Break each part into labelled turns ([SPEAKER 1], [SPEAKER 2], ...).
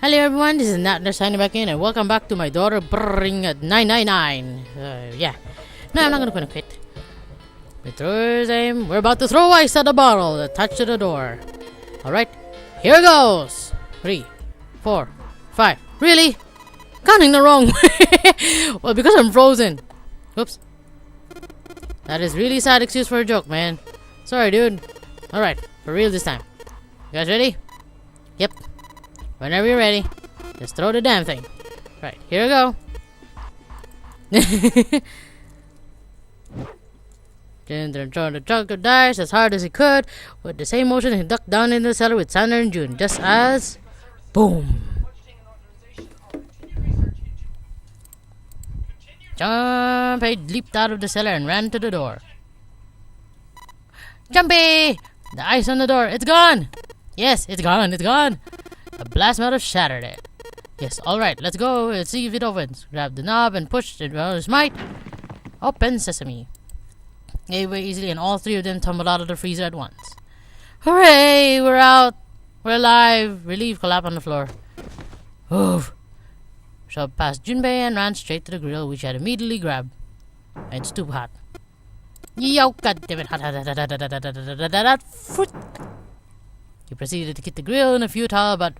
[SPEAKER 1] Hello everyone, this is Natnarf signing back in, and welcome back to my daughter brring at 999. Yeah. No, I'm not gonna quit. We throw his aim. We're about to throw ice at the bottle that touched the door. Alright, here goes. 3, 4, 5. Really? Counting the wrong way. Well, because I'm frozen. Oops. That is really sad excuse for a joke, man. Sorry, dude. Alright, for real this time. You guys ready? Yep. Whenever you're ready, just throw the damn thing. Right, here we go. Then throw the chunk of dice as hard as he could. With the same motion, he ducked down in the cellar with Sander and June. Just as... boom. Junpei leaped out of the cellar and ran to the door. Jumpy! The ice on the door, it's gone! Yes, it's gone, it's gone! A blast might have shattered it. Yes, alright, let's go. Let's see if it opens. Grab the knob and push it with all his might. Open sesame. Gave way easily, and all three of them tumbled out of the freezer at once. Hooray! We're out! We're alive! Relief collapsed on the floor. Oof! Shoved past Junpei and ran straight to the grill, which he had immediately grabbed. It's too hot. Yo, goddammit! Hot! Foot! He proceeded to hit the grill in a futile but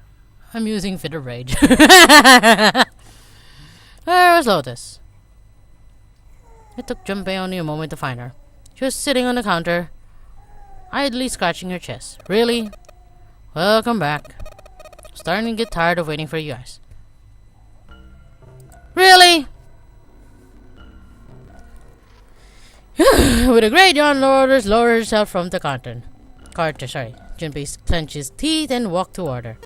[SPEAKER 1] amusing fit of rage. Where was Lotus? It took Junpei only a moment to find her. She was sitting on the counter, idly scratching her chest. Really? Welcome back. Starting to get tired of waiting for you guys. Really? With a great yawn, Lotus lowered herself from the counter. Junpei clenched his teeth and walked toward her.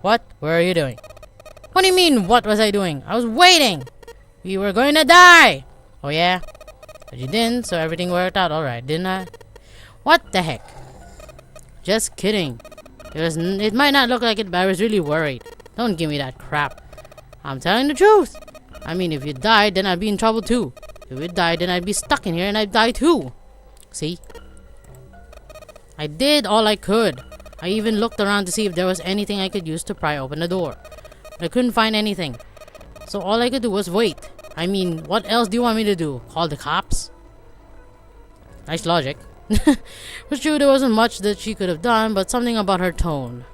[SPEAKER 1] What were you doing? What do you mean, what was I doing? I was waiting! We were going to die! Oh yeah? But you didn't, so everything worked out alright, didn't I? What the heck? Just kidding. It might not look like it, but I was really worried. Don't give me that crap. I'm telling the truth. I mean, if you died, then I'd be in trouble too. If you died, then I'd be stuck in here and I'd die too. See? I did all I could. I even looked around to see if there was anything I could use to pry open the door. But I couldn't find anything. So all I could do was wait. I mean, what else do you want me to do? Call the cops? Nice logic. It was true there wasn't much that she could have done, but something about her tone.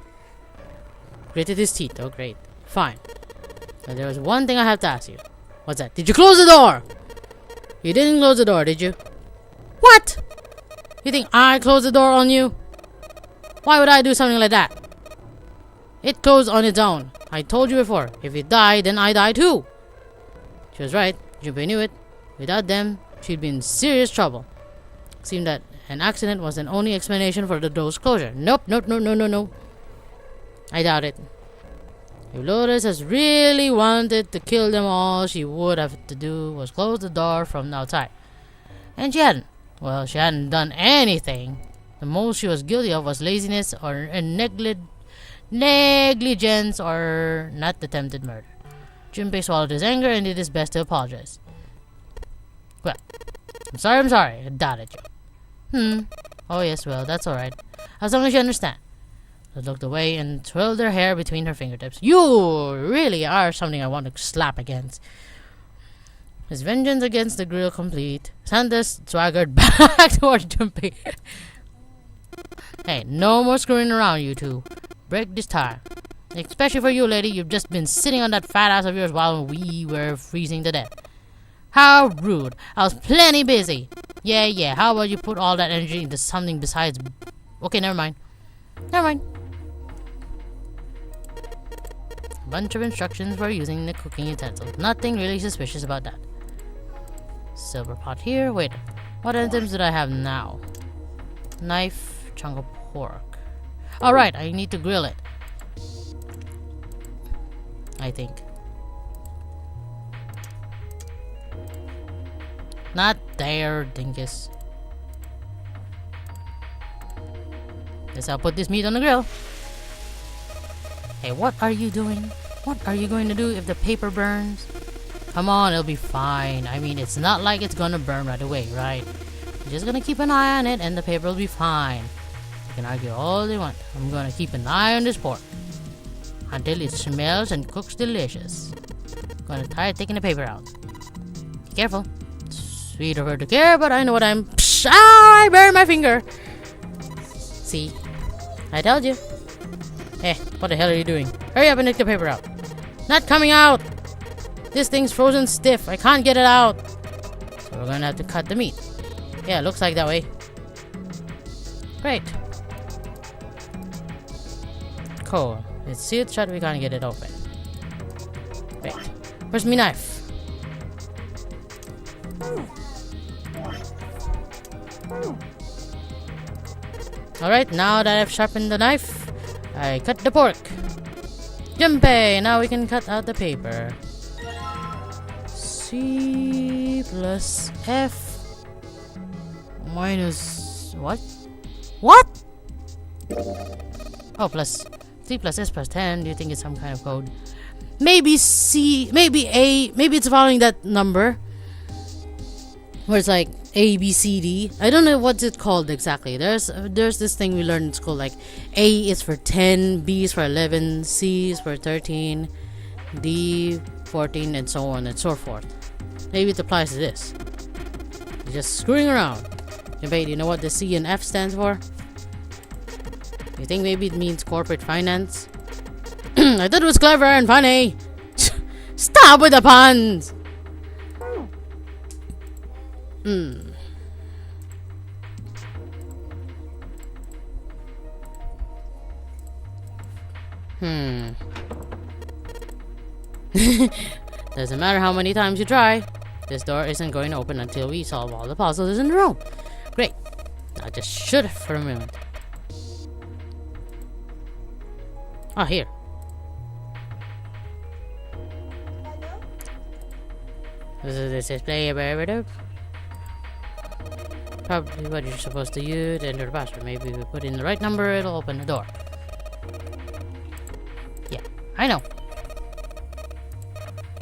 [SPEAKER 1] Gritted his teeth. Oh, great. Fine. But there was one thing I have to ask you. What's that? Did you close the door? You didn't close the door, did you? What? You think I closed the door on you? Why would I do something like that? It closed on its own. I told you before, if it died, then I die too. She was right. Junpei knew it. Without them, she'd be in serious trouble. It seemed that an accident was an only explanation for the door's closure. Nope. I doubt it. If Lotus has really wanted to kill them all, she would have to do was close the door from the outside. And she hadn't. Well, she hadn't done anything. The most she was guilty of was laziness or negligence or not attempted murder. Junpei swallowed his anger and did his best to apologize. Well, I'm sorry. I doubted you. Oh yes, well, that's alright. As long as you understand. She looked away and twirled her hair between her fingertips. You really are something I want to slap against. His vengeance against the grill complete, Sanders swaggered back towards Junpei. Hey, no more screwing around, you two. Break this tie. Especially for you, lady. You've just been sitting on that fat ass of yours while we were freezing to death. How rude. I was plenty busy. Yeah. How about you put all that energy into something besides... Okay, never mind. A bunch of instructions for using the cooking utensils. Nothing really suspicious about that. Silver pot here. Wait, what items did I have now? Knife, chunk of pork. Alright, I need to grill it. I think. Not there, dingus. Guess I'll put this meat on the grill. Hey, what are you doing? What are you going to do if the paper burns? Come on, it'll be fine. I mean, it's not like it's gonna burn right away, right? You're just gonna keep an eye on it and the paper will be fine. You can argue all they want. I'm gonna keep an eye on this pork. until it smells and cooks delicious. Gonna try taking the paper out. Be careful. Sweet of her to care, but I know what I'm. Psh, I burned my finger. See, I told you. Eh, what the hell are you doing? Hurry up and take the paper out. Not coming out. This thing's frozen stiff. I can't get it out. So we're gonna have to cut the meat. Yeah, looks like that way. Great. Cool. It's sealed shut. We can't get it open. Wait. Where's my knife? Alright, now that I've sharpened the knife, I cut the pork. Jumpe! Now we can cut out the paper. C plus F minus what? What? Oh, plus C plus S plus 10. Do you think it's some kind of code? Maybe C, maybe A, maybe it's following that number where it's like A, B, C, D. I don't know what's it called exactly. There's this thing we learned in school, like A is for 10, B is for 11, C is for 13, D 14, and so on and so forth. Maybe it applies to this. You're just screwing around. And wait, you know what the C and F stands for? You think maybe it means corporate finance? I thought it was clever and funny. Stop with the puns. Doesn't matter how many times you try. This door isn't going to open until we solve all the puzzles in the room. Great. I just should for a moment. Oh, here. This is play a probably what you're supposed to use to enter the password. Maybe if we put in the right number, it'll open the door. Yeah, I know.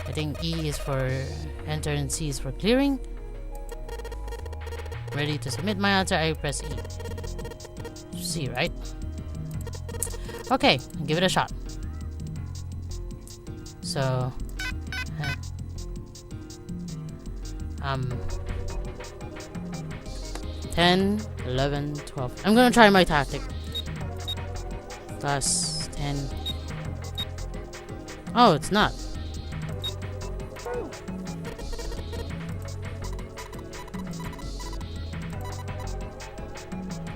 [SPEAKER 1] I think E is for enter and C is for clearing. Ready to submit my answer, I press E. C, right? Okay, give it a shot. So, 10, 11, 12. I'm gonna try my tactic. Plus 10. Oh, it's not.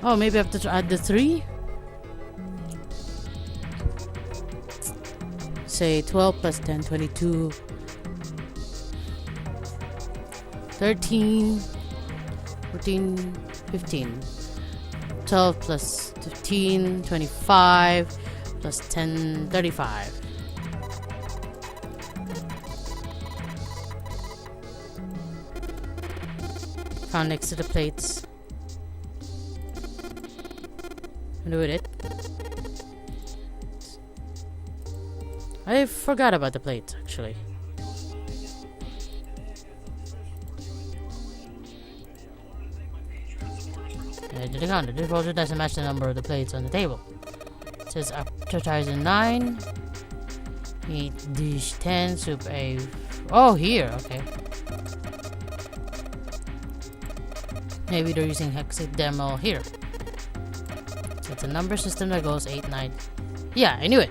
[SPEAKER 1] Oh, maybe I have to add the 3? Say 12 plus 10, 22. 13, 14, 15. 12 plus 15, 25. Plus 10, 35. Found next to the plates. Do it. I forgot about the plates, actually. To the counter. This roller doesn't match the number of the plates on the table. It says appetizer 9, 8 dish 10, soup A. Oh, here, okay. Maybe they're using hexadecimal here. So it's a number system that goes 8, 9. Yeah, I knew it.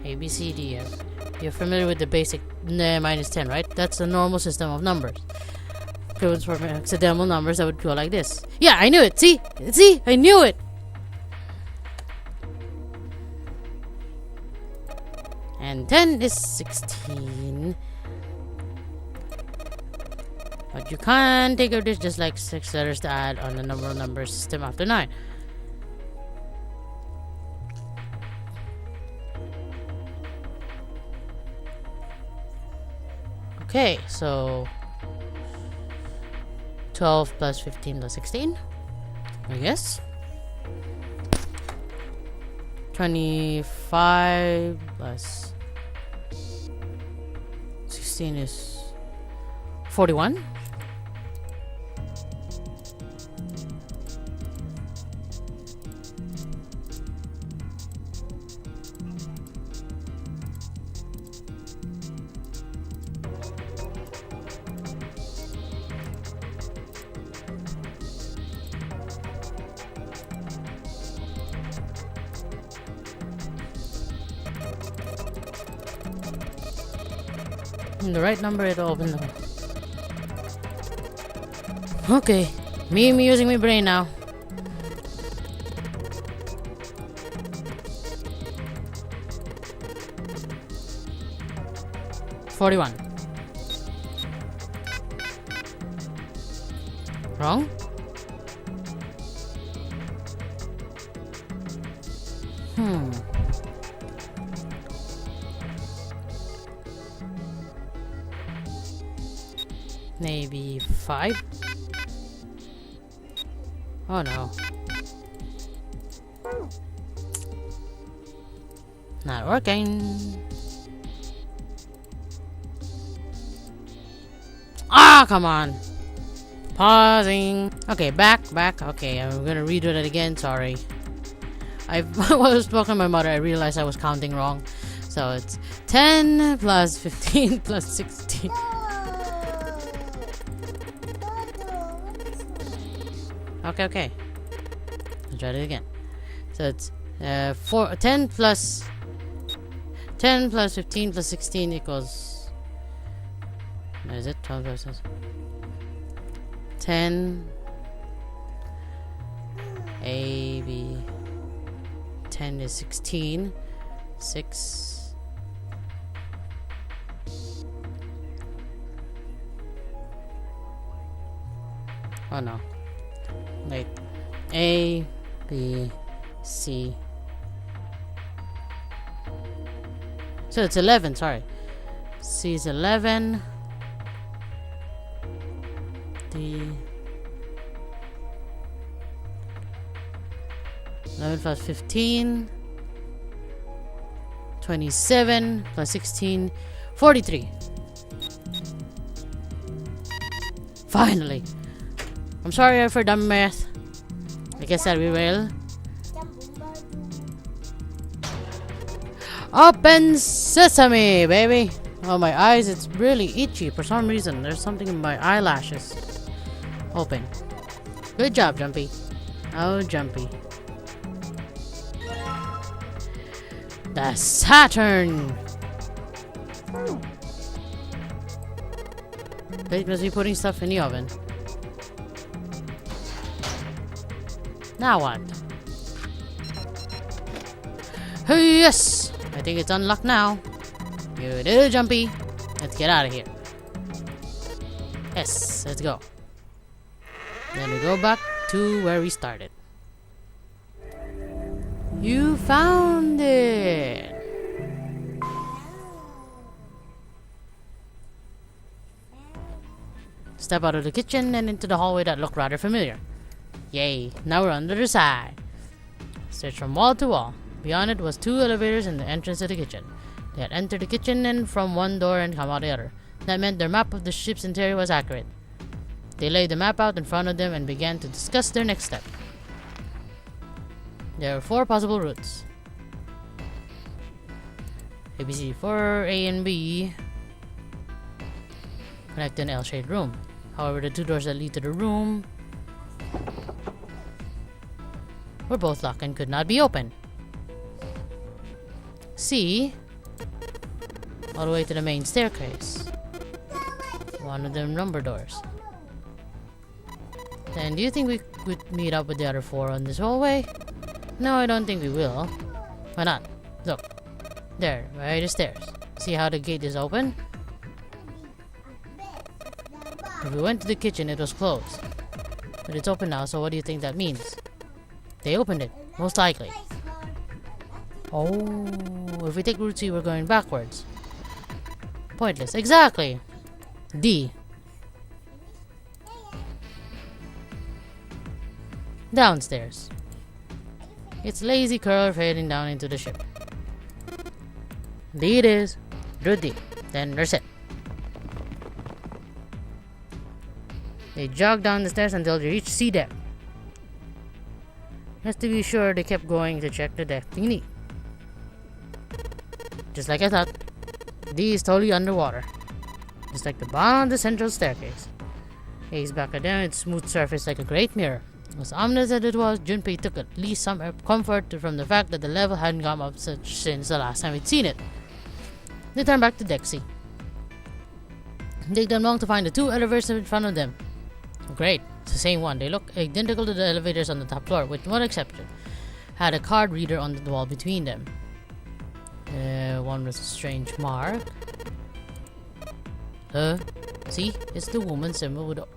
[SPEAKER 1] A, B, C, D, F. You're familiar with the basic minus 10, right? That's the normal system of numbers. Codes for hexadecimal numbers that would go like this. Yeah, I knew it. See? See? I knew it. And 10 is 16. But you can't think of this just like 6 letters to add on the number of numbers system after 9. Okay, so 12 plus 15 plus 16, I guess. 25 plus 16 is 41. The right number, it'll open the door. Okay. Me using my brain now. $41. Wrong? Maybe 5? Oh no. Not working. Ah, come on. Pausing. Okay, back. Okay, I'm gonna redo that again. Sorry. While I was talking to my mother, I realized I was counting wrong. So it's 10 plus 15 plus 16. Okay. I'll try it again. So it's 10 plus 15 plus 16 equals. What is it? 12 plus 10 A B 10 is 16 6 oh no, wait, A B C, so it's 11, sorry, C is 11, D 11 plus 15, 27 plus 16, 43. Finally. I'm sorry for dumb math. Like I said, we will. Open sesame, baby. Oh, my eyes, it's really itchy for some reason. There's something in my eyelashes. Open. Good job, Jumpy. Oh, Jumpy. The Saturn. They must be putting stuff in the oven. Now what? Hey, yes! I think it's unlocked now. You did it, Jumpy. Let's get out of here. Yes, let's go. Then we go back to where we started. You found it! Step out of the kitchen and into the hallway that looked rather familiar. Yay, now we're on the other side. Search from wall to wall. Beyond it was 2 elevators and the entrance to the kitchen. They had entered the kitchen and from one door and come out the other. That meant their map of the ship's interior was accurate. They laid the map out in front of them and began to discuss their next step. There are 4 possible routes. ABC 4, A and B connect to an L-shaped room. However, the 2 doors that lead to the room were both locked and could not be opened. C, all the way to the main staircase. One of them number doors. Then, do you think we could meet up with the other 4 on this hallway? No, I don't think we will. Why not? Look. There, by the stairs. See how the gate is open? If we went to the kitchen, it was closed. But it's open now, so what do you think that means? They opened it, most likely. Oh, if we take Route C, we're going backwards. Pointless. Exactly. D. Downstairs. It's lazy curl fading down into the ship. D it is. Route D. Then there's it. They jogged down the stairs until they reached C deck. Just to be sure, they kept going to check the deck thingy. Just like I thought, D is totally underwater. Just like the bottom of the central staircase. Gaze back at them, its smooth surface like a great mirror. As ominous as it was, Junpei took at least some comfort from the fact that the level hadn't gone up such since the last time we'd seen it. They turned back to deck C. Take them long to find the two elevators in front of them. Great, it's the same one. They look identical to the elevators on the top floor, with one exception. Had a card reader on the wall between them. One was a strange mark. See? It's the woman symbol with a...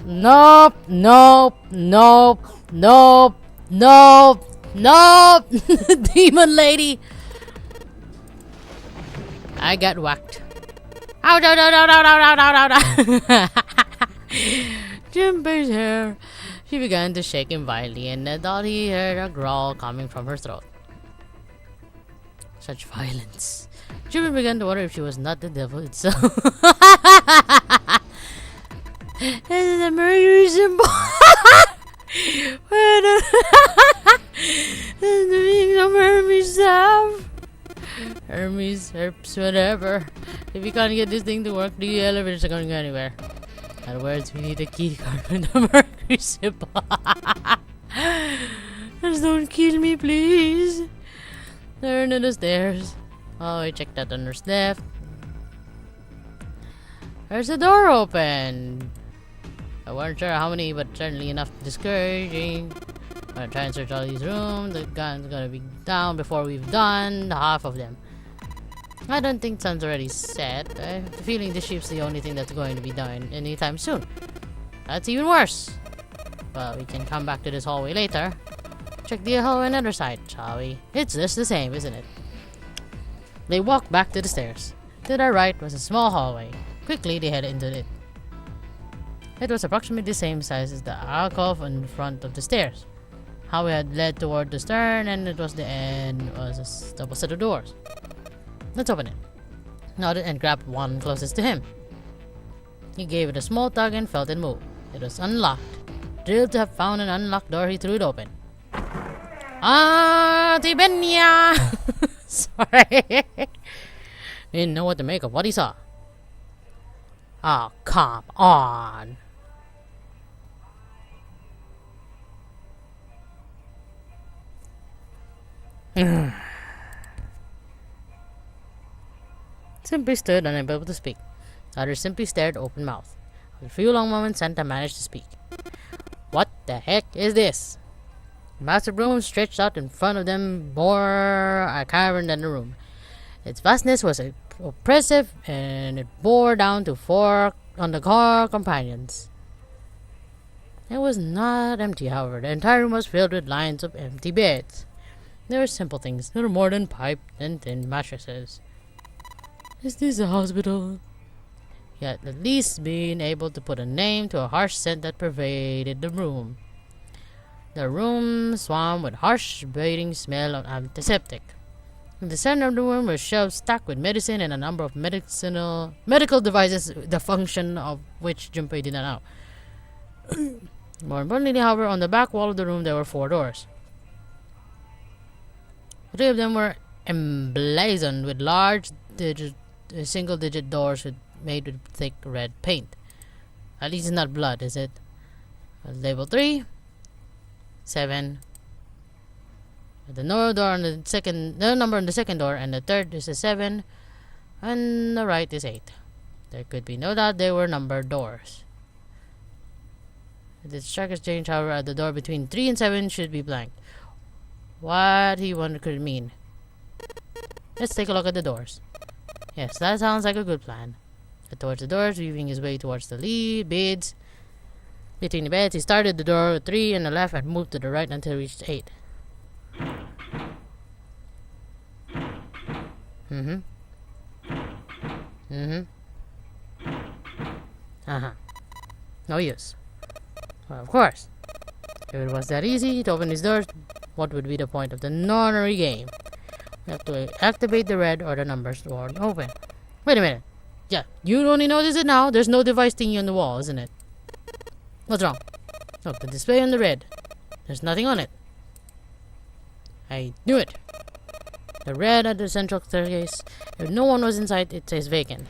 [SPEAKER 1] Nope, nope, nope, nope, nope, nope! Demon lady! I got whacked. Ow, ow, ow, ow, ow, ow, ow, ow, ow. Junpei's hair. She began to shake him violently, and I thought he heard a growl coming from her throat. Such violence. Junpei began to wonder if she was not the devil itself. This is a murder symbol. This is the meaning of Hermes stuff. Hermes, Herps, whatever. If we can't get this thing to work, the elevators are going to go anywhere. In other words, we need a key card with the mercury symbol. Just don't kill me, please. Turn to the stairs. Oh, I checked out on her left. There's a door open. I wasn't sure how many, but certainly enough discouraging. I'm gonna try and search all these rooms. The gun's gonna be down before we've done half of them. I don't think sun's already set. I have the feeling the ship's the only thing that's going to be done anytime soon. That's even worse. Well, we can come back to this hallway later. Check the hallway on the other side, shall we? It's just the same, isn't it? They walked back to the stairs. To their right was a small hallway. Quickly, they headed into it. It was approximately the same size as the alcove in front of the stairs. Hallway had led toward the stern, and it was the end was a double set of doors. Let's open it. Nodded and grabbed one closest to him. He gave it a small tug and felt it move. It was unlocked. Thrilled to have found an unlocked door, he threw it open. Ah, Tibenia! Sorry. Didn't know what to make of what he saw. Oh, come on. Simply stood unable to speak. The others simply stared open mouthed. After a few long moments, Santa managed to speak. What the heck is this? The massive room stretched out in front of them, more a cavern than a room. Its vastness was oppressive, and it bore down to four on the car companions. It was not empty, however. The entire room was filled with lines of empty beds. There were simple things, little more than pipe and thin mattresses. Is this a hospital? Yet at least being able to put a name to a harsh scent that pervaded the room. The room swarmed with harsh, biting smell of antiseptic. In the center of the room were shelves stacked with medicine and a number of medical devices, the function of which Junpei did not know. More importantly, however, on the back wall of the room there were 4 doors. 3 of them were emblazoned with large single-digit doors made with thick red paint. At least it's not blood, is it? Label 3, 7. The door on the second, the number on the second door, and the third is a 7, and the right is 8. There could be no doubt they were numbered doors. The strikers change, however, the door between 3 and 7 should be blank. What he wondered could it mean? Let's take a look at the doors. Yes, that sounds like a good plan. Towards the doors, weaving his way towards the lead beds. Between the beds, he started the door with 3 on the left and moved to the right until he reached 8. No use. Well, of course. If it was that easy to open these doors, what would be the point of the nonary game? We have to activate the red or the numbers door to open. Wait a minute. Yeah, you only notice it now. There's no device thingy on the wall, isn't it? What's wrong? Look, the display on the red. There's nothing on it. I knew it. The red at the central staircase. If no one was inside, it says vacant.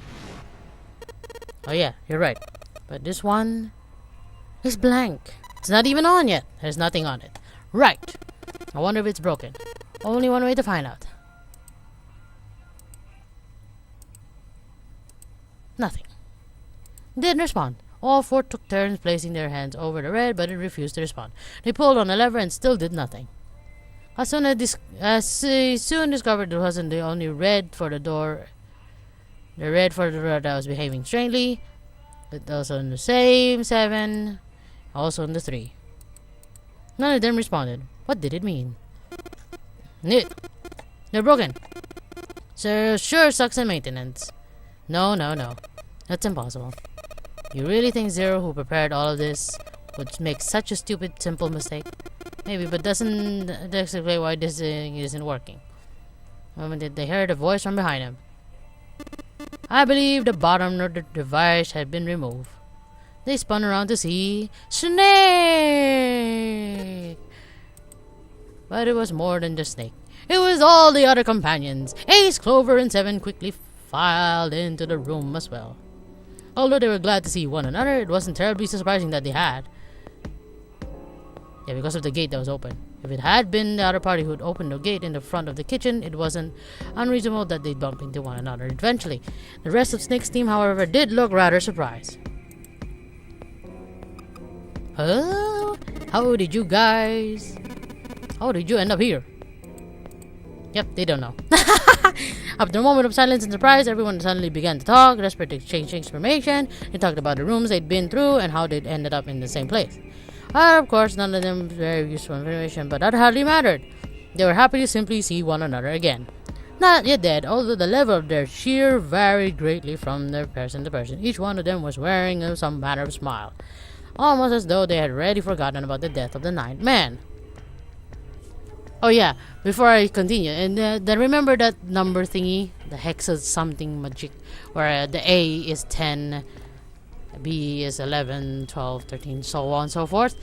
[SPEAKER 1] Oh yeah, you're right. But this one is blank. It's not even on yet. There's nothing on it. Right. I wonder if it's broken. Only one way to find out. Nothing. Didn't respond. All four took turns placing their hands over the red, but it refused to respond. They pulled on a lever and still did nothing. As they soon discovered it wasn't the only red for the door. The red for the door that was behaving strangely. It also in the same 7. Also in the 3. None of them responded. What did it mean? They're broken. So sure sucks in maintenance. No. That's impossible. You really think Zero, who prepared all of this, would make such a stupid, simple mistake? Maybe, but doesn't that explain why this thing isn't working? The moment they heard a voice from behind them. I believe the bottom of the device had been removed. They spun around to see Snake! But it was more than just Snake. It was all the other companions. Ace, Clover, and 7 quickly filed into the room as well. Although they were glad to see one another, it wasn't terribly surprising that they had. Yeah, because of the gate that was open. If it had been the other party who had opened the gate in the front of the kitchen, it wasn't unreasonable that they'd bump into one another eventually. The rest of Snake's team, however, did look rather surprised. Huh? How did you end up here? Yep, they don't know. After a moment of silence and surprise, everyone suddenly began to talk, desperate to exchange information. They talked about the rooms they'd been through and how they'd ended up in the same place. Of course, none of them very useful information, but that hardly mattered. They were happy to simply see one another again. Not yet dead, although the level of their cheer varied greatly from their person to person. Each one of them was wearing some manner of smile, almost as though they had already forgotten about the death of the 9th man. Oh yeah, before I continue, and then remember that number thingy, the hexa something magic, where the A is 10, B is 11, 12, 13, so on and so forth.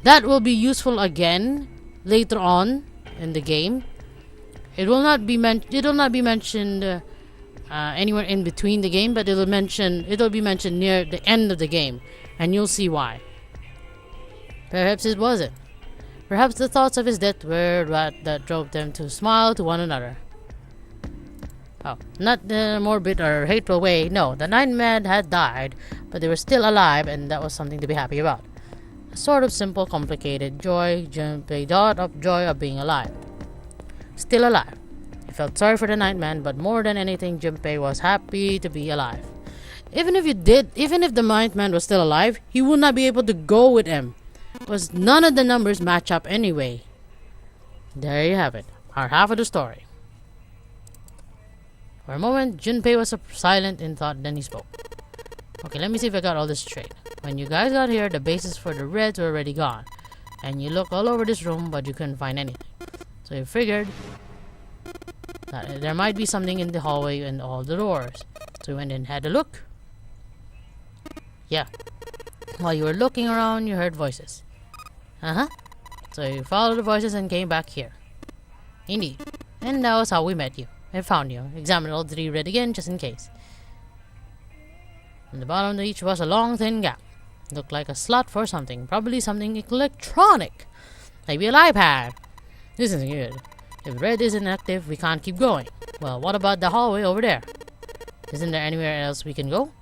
[SPEAKER 1] That will be useful again later on in the game. It will not be mentioned anywhere in between the game, but it'll be mentioned near the end of the game, and you'll see why. Perhaps it wasn't. Perhaps the thoughts of his death were that drove them to smile to one another. Oh, not the morbid or hateful way. No, the 9 men had died, but they were still alive, and that was something to be happy about. A sort of simple, complicated joy, a dot of joy of being alive. Still alive. He felt sorry for the 9th man, but more than anything, Junpei was happy to be alive. Even if the 9th man was still alive, he would not be able to go with him, because none of the numbers match up anyway. There you have it, our half of the story. For a moment, Junpei was silent in thought, then he spoke. Okay, let me see if I got all this straight. When you guys got here, the bases for the reds were already gone, and you looked all over this room, but you couldn't find anything. So you figured that there might be something in the hallway and all the doors. So you went and had a look. Yeah. While you were looking around, you heard voices. So you followed the voices and came back here. Indeed. And that was how we met you. I found you. Examined all 3 red again, just in case. On the bottom of each was a long, thin gap. Looked like a slot for something. Probably something electronic. Maybe an iPad. This isn't good. If red isn't active, we can't keep going. Well, what about the hallway over there? Isn't there anywhere else we can go?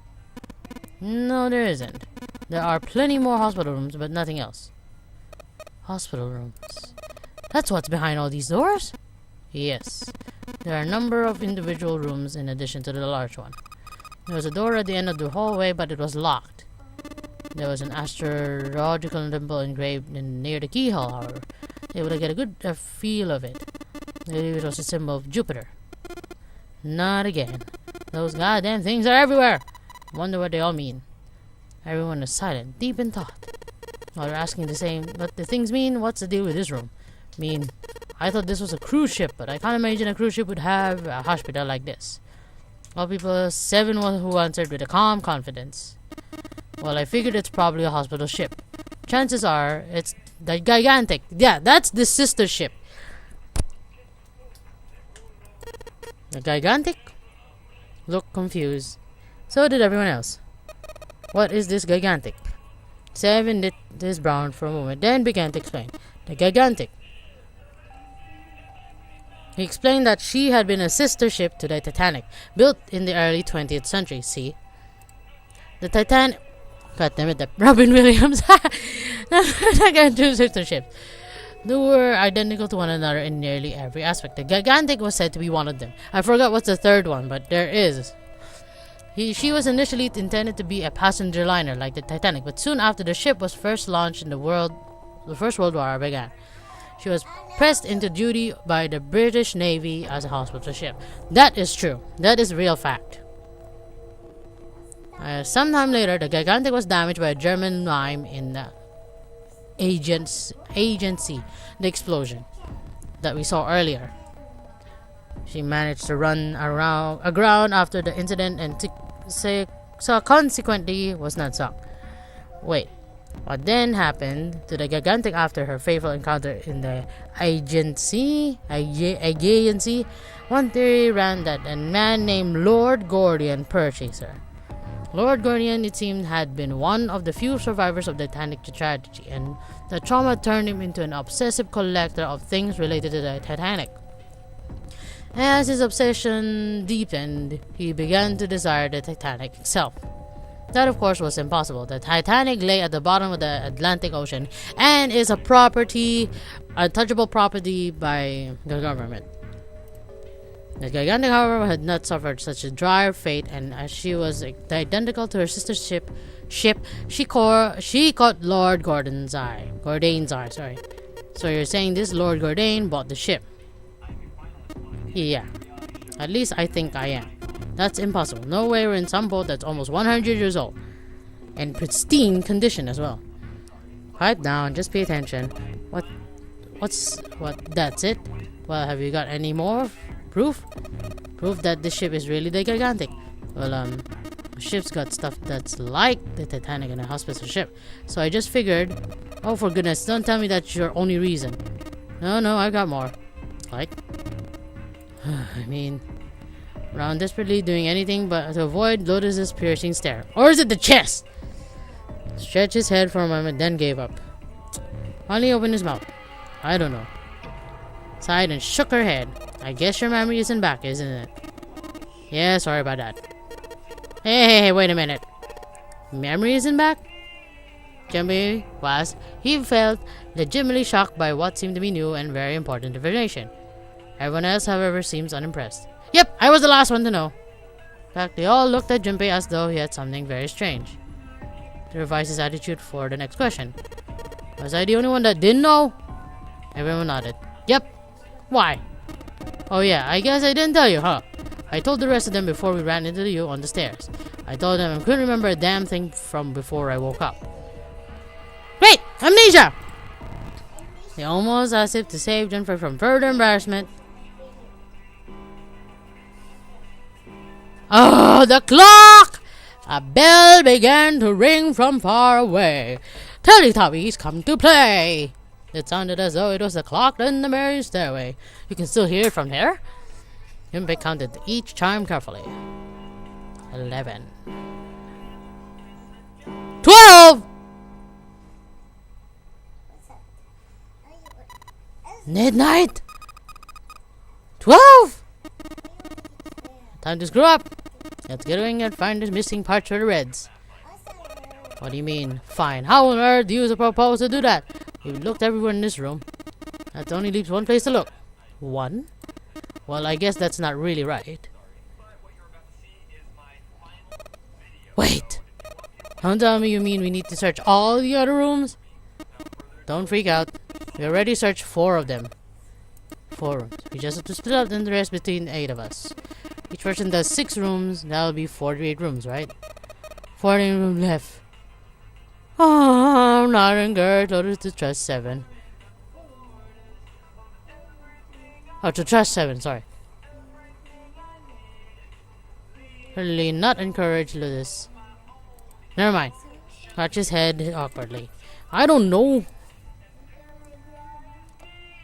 [SPEAKER 1] No, there isn't. There are plenty more hospital rooms, but nothing else. Hospital rooms. That's what's behind all these doors? Yes. There are a number of individual rooms in addition to the large one. There was a door at the end of the hallway, but it was locked. There was an astrological symbol engraved near the keyhole, however. Able to get a good feel of it. Maybe it was a symbol of Jupiter. Not again. Those goddamn things are everywhere. Wonder what they all mean. Everyone was silent, deep in thought. While they're asking the same, what the things mean, what's the deal with this room? I thought this was a cruise ship, but I can't imagine a cruise ship would have a hospital like this. All people, 7 was who answered with a calm confidence. Well, I figured it's probably a hospital ship. Chances are, it's the gigantic. Yeah, that's the sister ship. The gigantic? Looked confused. So did everyone else. What is this gigantic? 7 lit his brown for a moment, then began to explain. The gigantic. He explained that she had been a sister ship to the Titanic, built in the early 20th century, see? The Titanic. God damn it, that Robin Williams. I got two sister ships. They were identical to one another in nearly every aspect. The Gigantic was said to be one of them. I forgot what's the third one, but there is. She was initially intended to be a passenger liner like the Titanic, but soon after the ship was first launched in the First World War began. She was pressed into duty by the British Navy as a hospital ship. That is true. That is real fact. Sometime later, the Gigantic was damaged by a German mine in the agency, the explosion that we saw earlier. She managed to run aground after the incident and so consequently was not sunk. Wait, what then happened to the Gigantic after her fateful encounter in the agency? One theory ran that a man named Lord Gordian purchased her. Lord Gordian, it seemed, had been one of the few survivors of the Titanic tragedy, and the trauma turned him into an obsessive collector of things related to the Titanic. As his obsession deepened, he began to desire the Titanic itself. That, of course, was impossible. The Titanic lay at the bottom of the Atlantic Ocean and is a untouchable property by the government. The Gigantic, however, had not suffered such a dire fate, and as she was identical to her sister's ship, she caught Lord Gordain's eye. Sorry. So you're saying this Lord Gordain bought the ship? Yeah. At least I think I am. That's impossible. No way we're in some boat that's almost 100 years old. And pristine condition as well. Quiet down, just pay attention. What? That's it? Well, have you got any more proof? Proof that the ship is really the Gigantic. Well, the ship's got stuff that's like the Titanic and a hospital ship. So I just figured, oh for goodness, don't tell me that's your only reason. No, I got more. Like? I mean, Ron desperately doing anything but to avoid Lotus's piercing stare. Or is it the chest? Stretched his head for a moment, then gave up. Finally opened his mouth. I don't know. Sighed and shook her head. I guess your memory isn't back, isn't it? Yeah, sorry about that. Hey, wait a minute. Memory isn't back? He felt legitimately shocked by what seemed to be new and very important information. Everyone else, however, seems unimpressed. Yep, I was the last one to know. In fact, they all looked at Junpei as though he had something very strange. To revise his attitude for the next question. Was I the only one that didn't know? Everyone nodded. Yep. Why? Oh yeah, I guess I didn't tell you, huh? I told the rest of them before we ran into you on the stairs. I told them I couldn't remember a damn thing from before I woke up. Great! Amnesia! They almost as if to save Jennifer from further embarrassment. Oh, the clock! A bell began to ring from far away. Teletubbies come to play! It sounded as though it was the clock in the merry stairway. You can still hear it from there? Junpei counted each chime carefully. 11. 12! Midnight! 12! Time to screw up! Let's get going and find the missing parts for the Reds. What do you mean? Fine. How on earth do you propose to do that? We've looked everywhere in this room. That only leaves one place to look. One? Well, I guess that's not really right. Wait! Don't tell me you mean we need to search all the other rooms? Don't freak out. We already searched 4 of them. 4 rooms. We just have to split up the rest between 8 of us. Each person does 6 rooms. That'll be 48 rooms, right? 48 rooms left. Oh, I'm not encouraged to trust 7. Oh, to trust 7, sorry. Really not encouraged to this. Never mind. Scratch his head awkwardly. I don't know.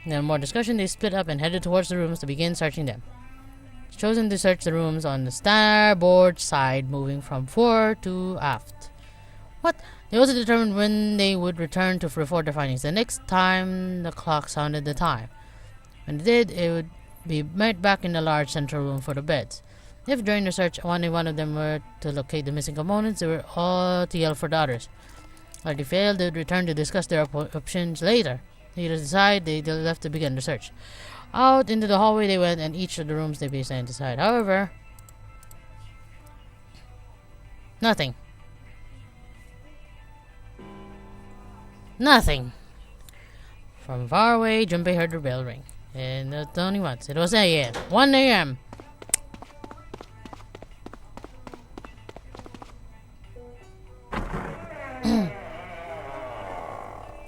[SPEAKER 1] Then more discussion, they split up and headed towards the rooms to begin searching them. It's chosen to search the rooms on the starboard side, moving from fore to aft. What? They also determined when they would return to report their findings. The next time the clock sounded the time. When it did, it would be met back in the large central room for the beds. If during the search only one of them were to locate the missing components, they were all to yell for the others. If they failed, they would return to discuss their options later. Neither decide, they left to begin the search. Out into the hallway they went, and each of the rooms they be assigned inside. However, nothing. Nothing. From far away, Junpei heard the bell ring. And not only once. It was 1 a.m. 1 a.m.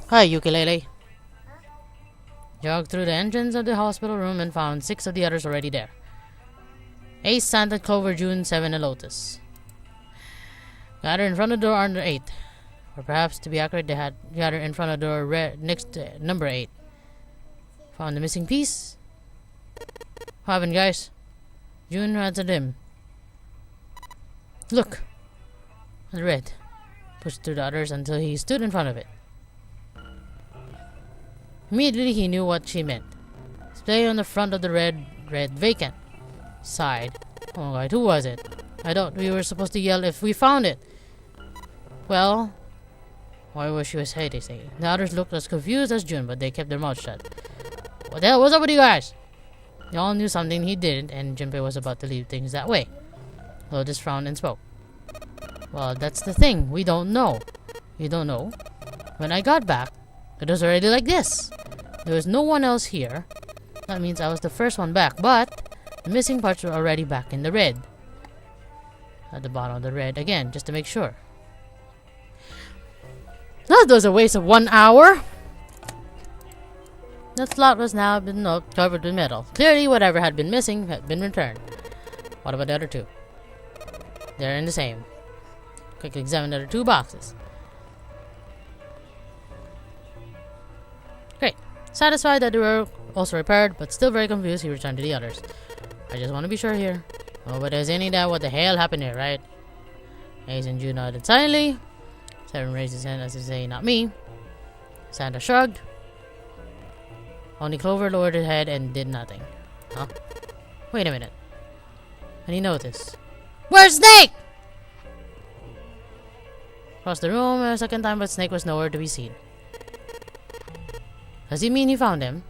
[SPEAKER 1] Hi, ukulele. Jogged through the entrance of the hospital room and found 6 of the others already there. Ace, Santa, Clover, June, 7, and Lotus. Gathered in front of the door under 8. Or perhaps, to be accurate, they had gathered in front of the door next to number 8. Found the missing piece? What happened, guys? June answered him. Look. The red. Pushed through the others until he stood in front of it. Immediately he knew what she meant. Display on the front of the red vacant. Sighed. Oh my god, who was it? I thought we were supposed to yell if we found it. Well, why was she hesitating? The others looked as confused as June, but they kept their mouths shut. What the hell was up with you guys? They all knew something he didn't, and Junpei was about to leave things that way. Lotus frowned and spoke. Well, that's the thing. We don't know. You don't know? When I got back, it was already like this. There was no one else here. That means I was the first one back, but the missing parts were already back in the red. At the bottom of the red again, just to make sure. That was a waste of 1 hour. The slot was now been covered with metal. Clearly, whatever had been missing had been returned. What about the other 2? They're in the same. Quickly examine the other 2 boxes. Great. Satisfied that they were also repaired, but still very confused, he returned to the others. I just want to be sure here. Oh, but there's any doubt what the hell happened here, right? Ace and June nodded silently. Seven raised his hand as to say, not me. Santa shrugged. Only Clover lowered her head and did nothing. Huh? Wait a minute. And he noticed. Where's Snake? Across the room a second time, but Snake was nowhere to be seen. Does he mean he found him?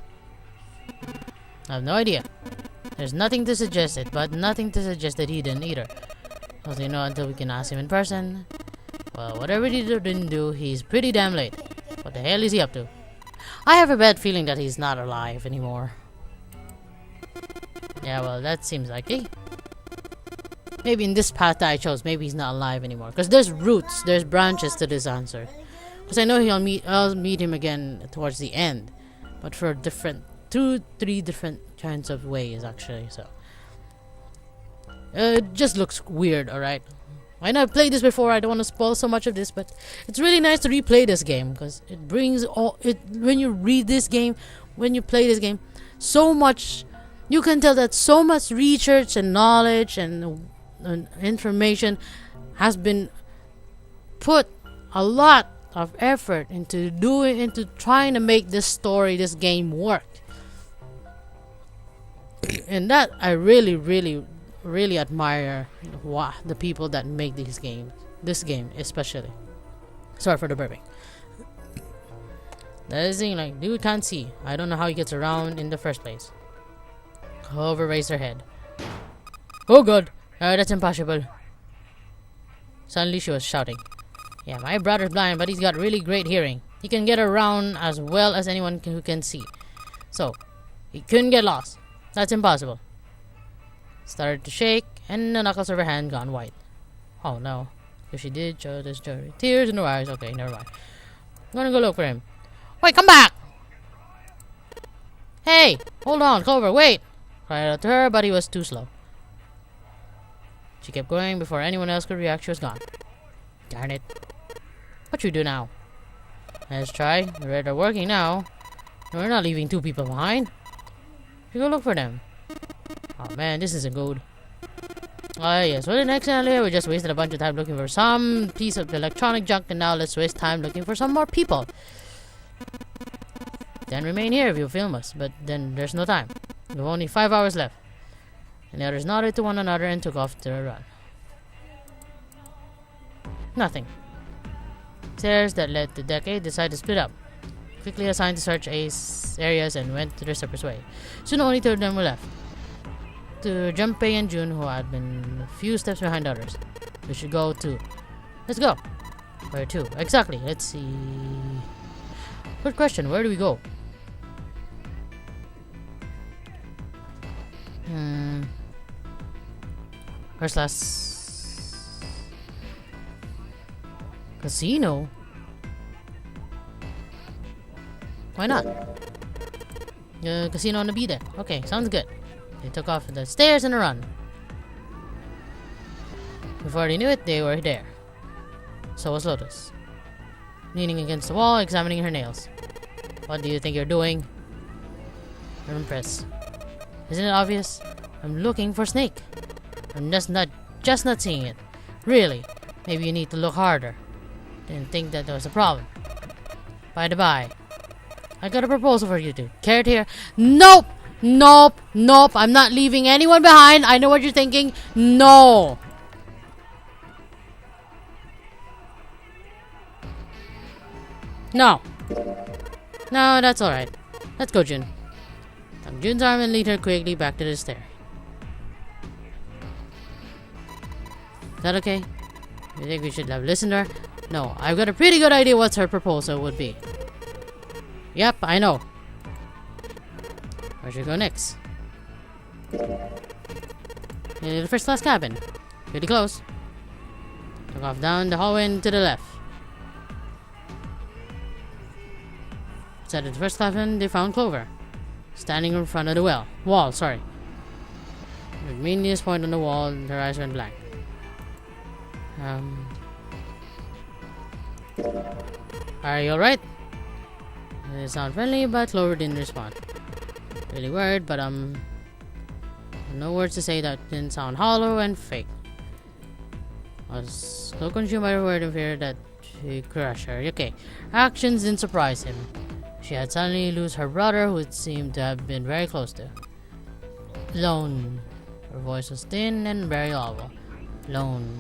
[SPEAKER 1] I have no idea. There's nothing to suggest it, but nothing to suggest that he didn't either. As you know, until we can ask him in person. Well, whatever he didn't do, he's pretty damn late. What the hell is he up to? I have a bad feeling that he's not alive anymore. Yeah, well, that seems likely. Maybe in this path that I chose, maybe he's not alive anymore. Because there's roots, there's branches to this answer. Because I know I'll meet him again towards the end. But for different, 3 different kinds of ways, actually, so. It just looks weird, alright? I know I've played this before, I don't want to spoil so much of this, but it's really nice to replay this game. Because it brings when you read this game, when you play this game, so much, you can tell that so much research and knowledge and information has been put, a lot of effort into trying to make this story, this game work. And that I really admire the people that make this game especially. Sorry for the burping. That is the thing, like, dude can't see. I don't know how he gets around in the first place. Clover raised her head. Oh god, that's impossible. Suddenly she was shouting. Yeah, my brother's blind, but he's got really great hearing. He can get around as well as anyone who can see. So, he couldn't get lost. That's impossible. Started to shake, and the knuckles of her hand gone white. Oh no. If she did show this jury. Tears in her eyes. Okay, never mind. I'm gonna go look for him. Wait, come back! Hey! Hold on, Clover, wait! Cried out to her, but he was too slow. She kept going before anyone else could react. She was gone. Darn it. What should we do now? Let's try. The red are working now. We're not leaving 2 people behind. We go look for them. Oh man, this isn't good. Yes, well, the next earlier we just wasted a bunch of time looking for some piece of electronic junk, and now let's waste time looking for some more people. Then remain here if you film us, but then there's no time. We have only 5 hours left. And the others nodded to one another and took off to a run. Nothing. Stairs that led to Decade decided to split up. Quickly assigned to search areas and went to their separate way. Soon only two of them were left. To Junpei and Jun, who had been a few steps behind others. We should go too. Let's go. Where to? Exactly. Let's see. Good question. Where do we go? First class casino. Why not? Casino on the B there. Okay, sounds good. They took off the stairs and a run. Before they knew it, they were there. So was Lotus, leaning against the wall, examining her nails. What do you think you're doing? I'm impressed. Isn't it obvious? I'm looking for Snake. I'm just not seeing it. Really, maybe you need to look harder. Didn't think that there was a problem. By the by, I got a proposal for you two. Carrot here. Nope! Nope! Nope! I'm not leaving anyone behind. I know what you're thinking. No! No. No, that's alright. Let's go, Jun. Tug Jun's arm and lead her quickly back to the stair. Is that okay? You think we should have listened to her? No, I've got a pretty good idea what her proposal would be. Yep, I know. Where should we go next? In the first class cabin. Pretty close. Took off down the hallway and to the left. Inside the first cabin, they found Clover, standing in front of the wall. Sorry. With meaningless point on the wall, her eyes went blank. Are you alright? They sound friendly, but Clover didn't respond. Really worried, but no words to say that didn't sound hollow and fake. I was so consumed by her word and fear that she crushed her. Okay, actions didn't surprise him. She had suddenly lost her brother, who it seemed to have been very close to. Lone. Her voice was thin and very hollow. Lone.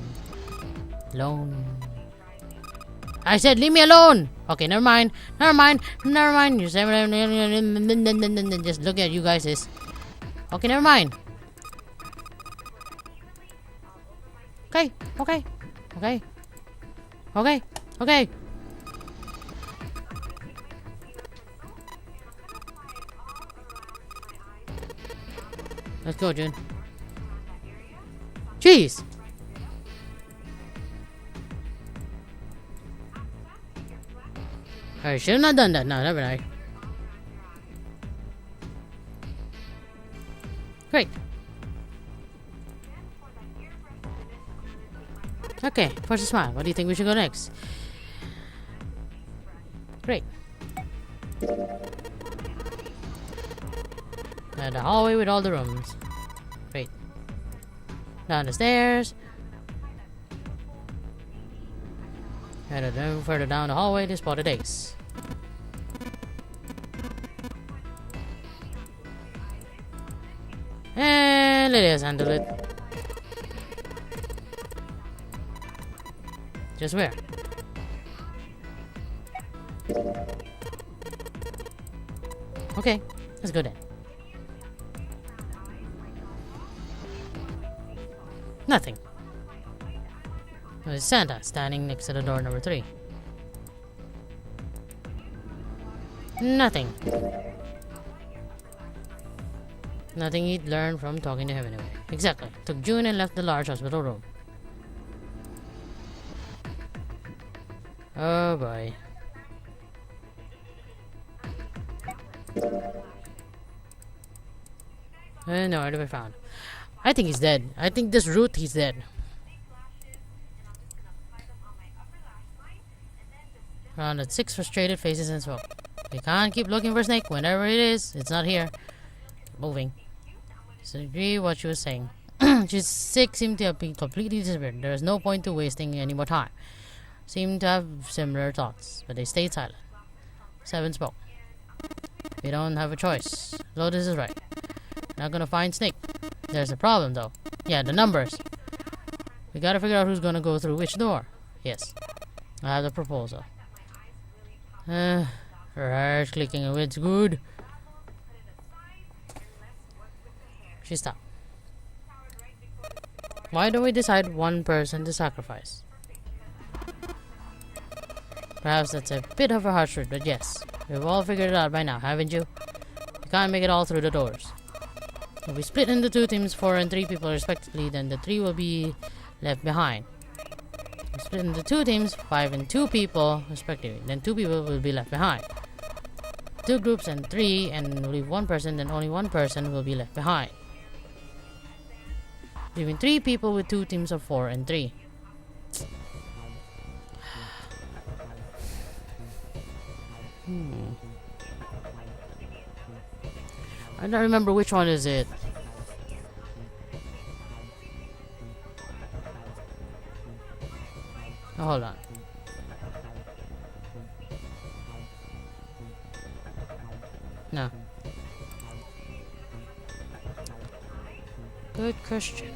[SPEAKER 1] I said, leave me alone! Okay, never mind. You said, just look at you guys. Okay, never mind. Okay. Let's go, Jun. Jeez! I should have not done that. No, never mind. Great. Okay, force a smile. What do you think we should go next? Great. The hallway with all the rooms. Great. Down the stairs. And then further down the hallway, they spotted Ace. And let us handle it. Just where? Okay, let's go then. Nothing. There's Santa standing next to the door number 3. Nothing. Nothing he'd learned from talking to him anyway. Exactly. Took Jun and left the large hospital room. Oh boy. Nowhere to be found. I think he's dead. I think this route he's dead. Around at 6 frustrated faces and smoke. We can't keep looking for Snake. Whenever it is, it's not here. Moving. So agree what she was saying. She's sick, seemed to have been completely disappeared. There was no point to wasting any more time. Seemed to have similar thoughts, but they stayed silent. 7 spoke. We don't have a choice. Lotus is right. Not gonna find Snake. There's a problem though. Yeah, the numbers. We gotta figure out who's gonna go through which door. Yes. I have the proposal. Right clicking away, it's good. She stopped. Why don't we decide one person to sacrifice? Perhaps that's a bit of a harsh truth, but yes. We've all figured it out by now, haven't you? You can't make it all through the doors. If we split into 2 teams, 4 and 3 people respectively, then the 3 will be left behind. If we split into 2 teams, 5 and 2 people respectively, then 2 people will be left behind. 2 groups and 3 and leave 1 person, then only 1 person will be left behind. Leaving 3 people with 2 teams of 4 and 3. I don't remember which one is it. Oh, hold on. No. Good question.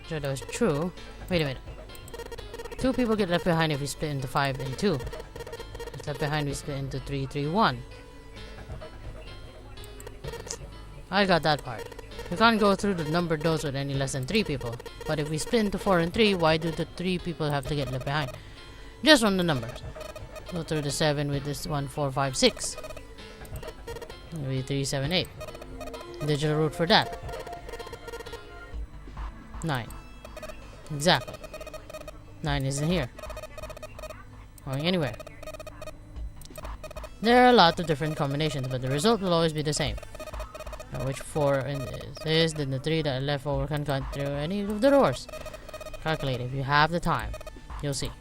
[SPEAKER 1] So that was true. Wait a minute. 2 people get left behind if we split into 5 and 2. If left behind we split into 3, 3, 1. I got that part. We can't go through the numbered doors with any less than 3 people. But if we split into 4 and 3, why do the 3 people have to get left behind? Just on the numbers. Go through the 7 with this 1, 4, 5, 6. Maybe 3, 7, 8. Digital root for that. 9. Exactly. 9 isn't here. Going anywhere. There are a lot of different combinations, but the result will always be the same. Now, which 4 is, then the 3 that are left over can go through any of the doors. Calculate if you have the time. You'll see.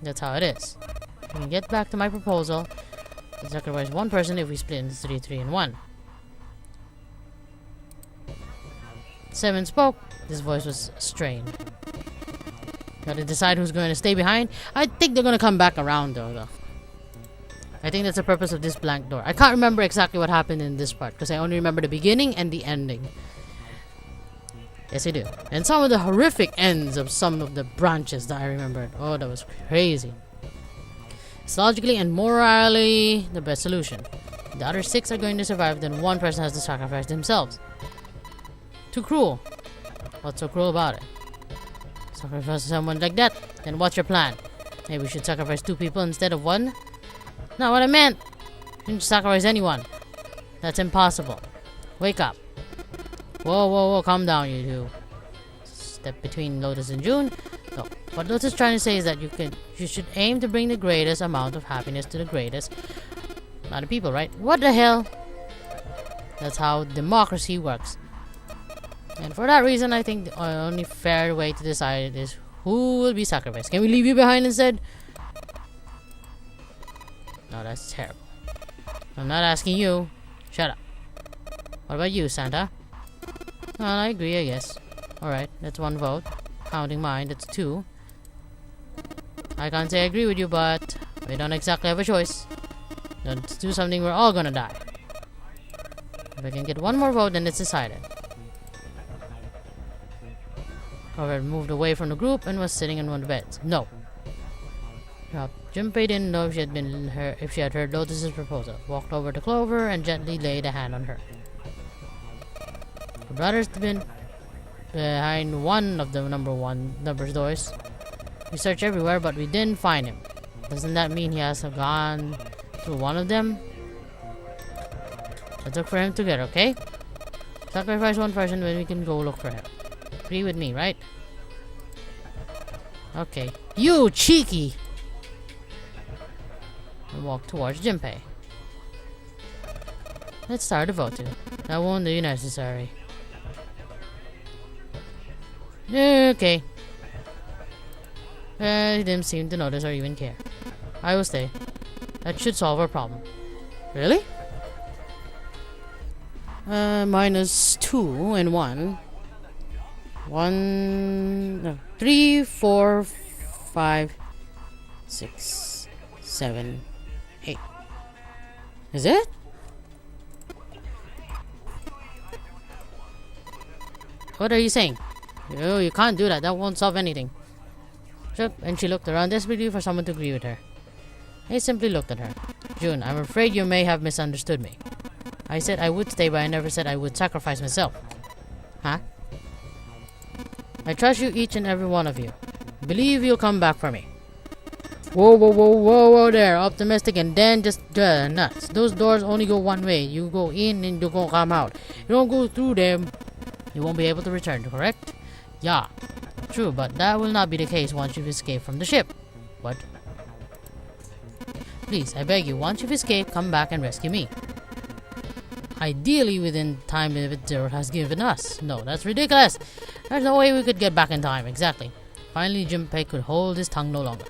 [SPEAKER 1] That's how it is. We can get back to my proposal. Let's sacrifice 1 person if we split into 3, 3, and 1. 7 spoke. This voice was strained. Gotta decide who's going to stay behind. I think they're going to come back around though. I think that's the purpose of this blank door. I can't remember exactly what happened in this part because I only remember the beginning and the ending. Yes, I do. And some of the horrific ends of some of the branches that I remembered. Oh, that was crazy. It's logically and morally the best solution. If the other 6 are going to survive, then 1 person has to sacrifice themselves. Too cruel. What's so cruel about it? Sacrifice someone like that? Then what's your plan? Maybe we should sacrifice 2 people instead of 1? Not what I meant. You didn't sacrifice anyone. That's impossible. Wake up. Whoa, whoa, whoa, calm down, you two. Step between Lotus and June. No, what Lotus is trying to say is that you should aim to bring the greatest amount of happiness to the greatest amount of people, right? What the hell? That's how democracy works. And for that reason, I think the only fair way to decide is who will be sacrificed. Can we leave you behind instead? No, that's terrible. I'm not asking you. Shut up. What about you, Santa? Well, I agree, I guess. Alright, that's 1 vote. Counting mine, that's 2. I can't say I agree with you, but we don't exactly have a choice. Let's do something, we're all gonna die. If I can get 1 more vote, then it's decided. Robert moved away from the group and was sitting in one of the beds. No. Junpei didn't know if she had heard Lotus's proposal. Walked over to Clover and gently laid a hand on her. The brothers had been behind one of the numbers doors. We searched everywhere, but we didn't find him. Doesn't that mean he has gone through one of them? Let's look for him together, okay? Sacrifice 1 person when we can go look for him. Agree with me, right? Okay. You cheeky! And walk towards Junpei. Let's start the voting. That won't be necessary. Okay. He didn't seem to notice or even care. I will stay. That should solve our problem. Really? -2 and 1. 3, 4, 5, 6, 7, 8. Is it? What are you saying? You can't do that. That won't solve anything. And she looked around desperately for someone to agree with her. I simply looked at her. June, I'm afraid you may have misunderstood me. I said I would stay, but I never said I would sacrifice myself. Huh? I trust you, each and every one of you. Believe you'll come back for me. Whoa there. Optimistic and then just nuts. Those doors only go one way. You go in and you go come out. You don't go through them, you won't be able to return, correct? Yeah. True, but that will not be the case once you've escaped from the ship. What? Please, I beg you, once you've escaped, come back and rescue me. Ideally within time limit Zero has given us. No, that's ridiculous. There's no way we could get back in time. Exactly. Finally, Junpei could hold his tongue no longer.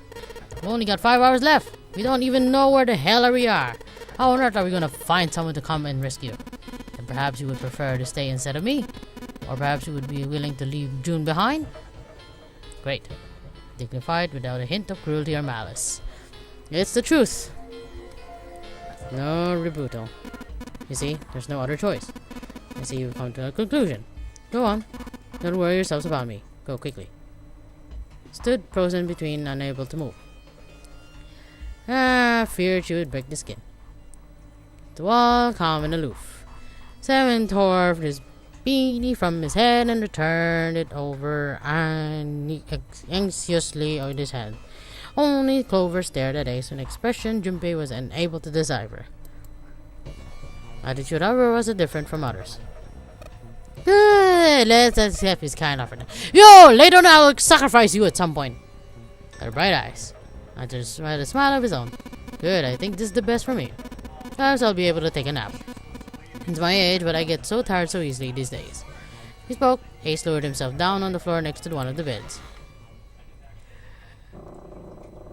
[SPEAKER 1] We only got 5 hours left. We don't even know where the hell we are. How on earth are we gonna find someone to come and rescue? And perhaps you would prefer to stay instead of me? Or perhaps you would be willing to leave June behind? Great. Dignified without a hint of cruelty or malice. It's the truth. No rebuttal. You see, there's no other choice. I see you've come to a conclusion. Go on. Don't worry yourselves about me. Go quickly. Stood frozen between, unable to move. Feared she would break the skin. The wall, calm and aloof. Seven tore his beanie from his head and returned it over anxiously on his hand. Only Clover stared at Ace with an expression Junpei was unable to decipher. Attitude, however, was different from others. Good, let's accept his kind offer. Yo, later on I'll sacrifice you at some point. Her bright eyes. Hunter had a smile of his own. Good, I think this is the best for me. Perhaps I'll be able to take a nap. It's my age, but I get so tired so easily these days. He spoke. Ace lowered himself down on the floor next to one of the beds.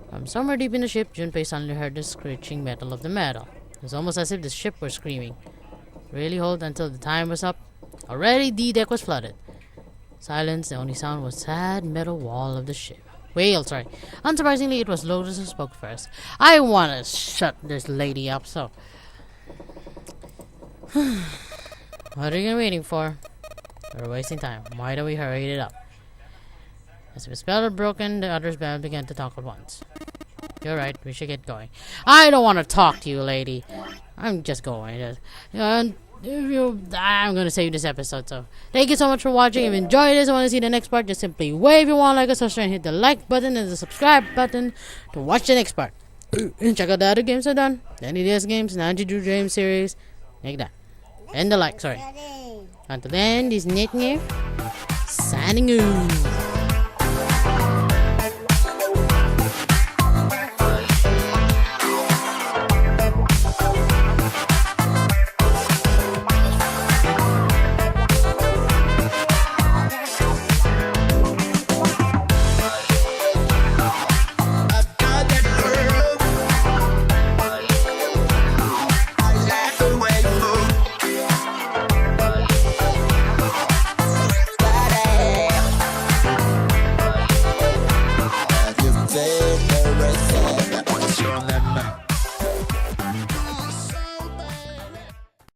[SPEAKER 1] From somewhere deep in the ship, Junpei suddenly heard the screeching metal of the metal. It was almost as if the ship were screaming. Really hold until the time was up. Already the deck was flooded. Silence, the only sound was sad metal wall of the ship. Whale, sorry. Unsurprisingly, it was Lotus who spoke first. I want to shut this lady up, so... What are you waiting for? We're wasting time. Why don't we hurry it up? As the spell had broken, the others began to talk at once. You're right, we should get going. I don't want to talk to you, lady. I'm just going. I'm going to save this episode, so thank you so much for watching. If you enjoyed this and want to see the next part, just simply wave your wand like a subscribe and hit the like button and the subscribe button to watch the next part. And check out the other games I've done. The NES games, 92 Dream series, like that. And the like, sorry. Until then, this is Natnarf signing off.